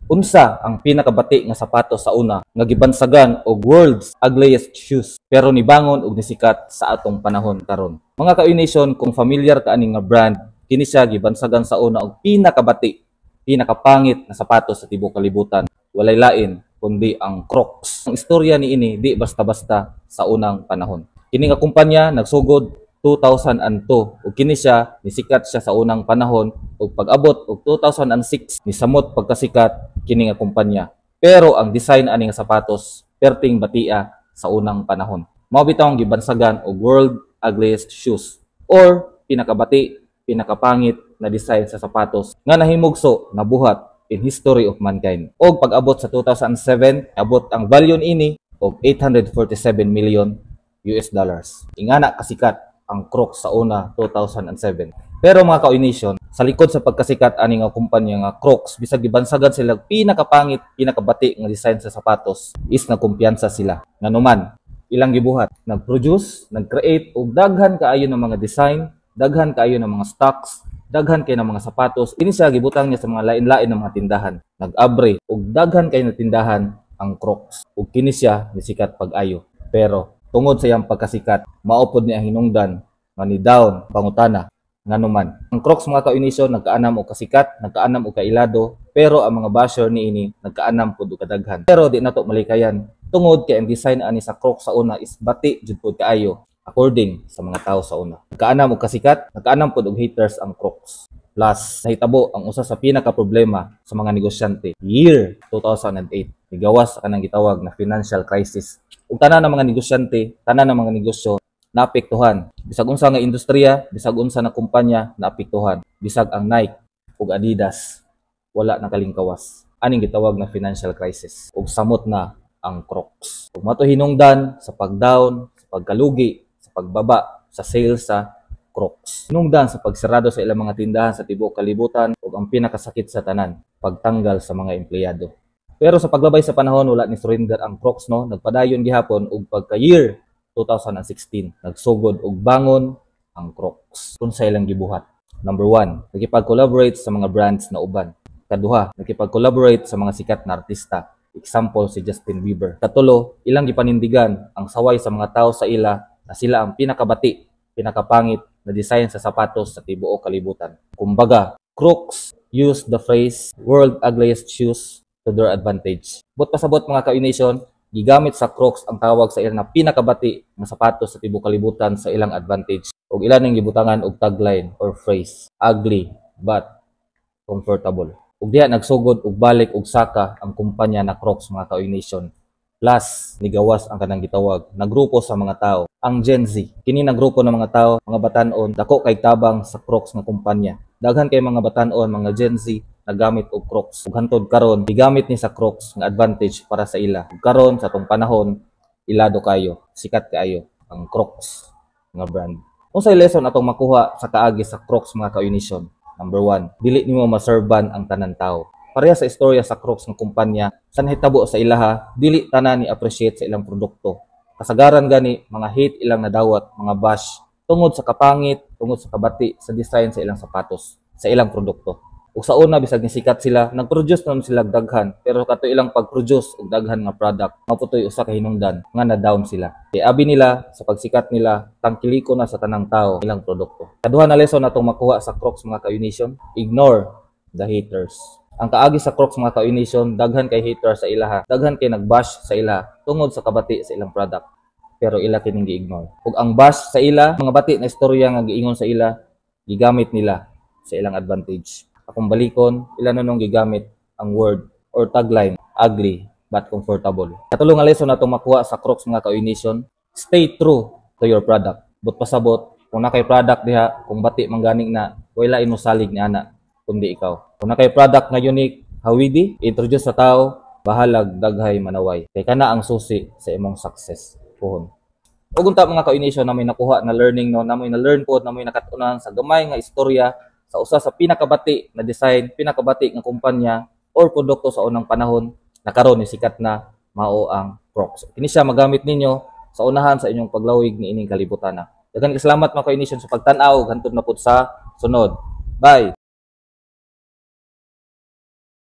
Unsa ang pinakabati nga sapatos sa una nga gibansagan og world's ugliest shoes pero nibangon og nisikat sa atong panahon karon? Mga ka-Uynation, kung familiar ka ani nga brand, kini siya gibansagan sa una og pinakabati, pinakapangit na sapatos sa tibuok kalibutan. Walay lain kundi ang Crocs. Ang istorya niini di basta-basta sa unang panahon. Kini nga kumpanya nagsugod 2002 ug kini siya nisikat siya sa unang panahon ug pag-abot og 2006 nisamot pagkasikat kini nga kumpanya. Pero ang design ani nga sapatos perting batia sa unang panahon. Mao bitaw ang gibansagan og world ugliest shoes or pinakabati, pinakapangit na design sa sapatos nga nahimugso nabuhat in history of mankind. Og pag-abot sa 2007, abot ang value ini og 847 million US dollars. Ingana kasikat ang Crocs sa una 2007. Pero mga ka-Uynation, sa likod sa pagkasikat ani nga kumpanya nga Crocs, bisag gibansagan sila pinakapangit, pinakabati nga design sa sapatos, is nagkumpiyansa sila. Nganuman, ilang gibuhat, nag-produce, nag-create og daghan kaayo ng mga design, daghan kaayo ng mga stocks, daghan kay ng mga sapatos. Ini siya gibutang niya sa mga lain-lain ng mga tindahan. Nag-abre og daghan kay na tindahan ang Crocs. Ug kini siya nisikat pag-ayo. Pero tungod sa iyang pagkasikat, maupod ni ang hinungdan nga ni down pangutana nganuman. Ang Crocs mga ka-Uynation nagkaanam og kasikat, nagkaanam og kailado, pero ang mga basher niini nagkaanam pud og kadaghan. Pero di nato malikayan tungod kay ang design ani sa Crocs sa una is bati jud pud kaayo according sa mga tao sa una. Nagkaanam og kasikat, nagkaanam pud og haters ang Crocs. Plus, nahitabo ang usa sa pinaka-problema sa mga negosyante. Year 2008, nigawas kanang gitawag na financial crisis. Ug tanan ng mga negosyante, tanan ng mga negosyo naapektuhan. Bisag unsa nga industriya, bisag unsa na kumpanya naapektuhan. Bisag ang Nike ug Adidas wala nakalingkawas. Aning gitawag na financial crisis. Ug samot na ang Crocs. Ug mato hinungdan sa pag-down, sa pagkalugi, sa pagbaba sa sales sa Crocs. Hinungdan sa pagsarado sa ilang mga tindahan sa tibuok kalibutan ug ang pinakasakit sa tanan, pagtanggal sa mga empleyado. Pero sa paglabay sa panahon wala ni surrender ang Crocs no, nagpadayon gihapon ug pagka year 2016 nagsugod og bangon ang Crocs. Unsa ilang gibuhat? Number 1, nakipag-collaborate sa mga brands na uban. Kaduha, nakipag-collaborate sa mga sikat na artista. Example si Justin Bieber. Katulo, ilang gipanindigan ang saway sa mga tao sa ila na sila ang pinakabati, pinakapangit na design sa sapatos sa tibuok kalibutan. Kumbaga, Crocs use the phrase world ugliest shoes to their advantage. But pasabot mga ka-Uynation, gigamit sa Crocs ang tawag sa ilang na pinakabati na sapatos sa tibuok kalibutan sa ilang advantage. Ug ilan ning gibutangan og tagline or phrase, ugly but comfortable. Ug diha nagsugod og balik og saka ang kumpanya na Crocs mga ka-Uynation. Plus, nigawas ang kanang gitawag na grupo sa mga tao, ang Gen Z. Kini na grupo ng mga tao, mga batan-on, dako kay tabang sa Crocs nga kumpanya. Daghan kay mga batan-on, mga Gen Z, nagamit og Crocs. Ug hantod karon, gigamit ni sa Crocs nga advantage para sa ila. Ug karon sa tong panahon, ilado kayo, sikat kayo ang Crocs nga brand. Unsay lesson atong makuha sa kaagi sa Crocs mga ka-Uynation? Number 1, dili nimo maserban ang tanan tao. Pareha sa istorya sa Crocs ng kumpanya, sa nahitabo sa ilaha, dili tanan ni appreciate sa ilang produkto. Kasagaran gani, mga hate ilang nadawat, mga bash, tungod sa kapangit, tungod sa kabati, sa design sa ilang sapatos, sa ilang produkto. Ug sa una, bisag nisikat sila, nag-produce naman sila daghan, pero kato ilang pag-produce og daghan nga product, maputoy usa ka hinungdan, nga na-down sila. Kaya abi nila, sa pagsikat nila, tangkiliko na sa tanang tao ilang produkto. Kaduha na lesson natong makuha sa Crocs mga ka-Uynation, ignore the haters. Ang kaagi sa Crocs mga ka-Uynation, daghan kay hater sa ilaha, daghan kay nag-bash sa ilaha tungod sa kabati sa ilang product. Pero ila kining gi-ignore. Ug ang bash sa ila, mga bati na istorya nga giingon sa ila, gigamit nila sa ilang advantage. Akong balikon, ila nung gigamit ang word or tagline, ugly but comfortable. Katulo nga lesson natong makuha sa Crocs mga ka-Uynation, stay true to your product. But pasabot, kung na kay product diha, kung bati mangganing na, wala imo salig ni ana kundi ikaw. Kung na kay product nga unique, hawidi, introduce sa tao, bahalag daghay manaway. Kay kana ang susi sa imong success. Puhon. Ug unta mga ka-Uynation na may nakuha na learning no, na may na-learn pod, na may nakatunan sa gamay nga istorya sa usa sa pinakabati na design, pinakabati nga kumpanya or produkto sa unang panahon na karon ni sikat na mao ang Crocs. Kini siya magamit ninyo sa unahan sa inyong paglawig ni ining kalibutan. Daghang salamat mga ka-Uynation sa pagtan-aw hantod na pud sa sunod. Bye.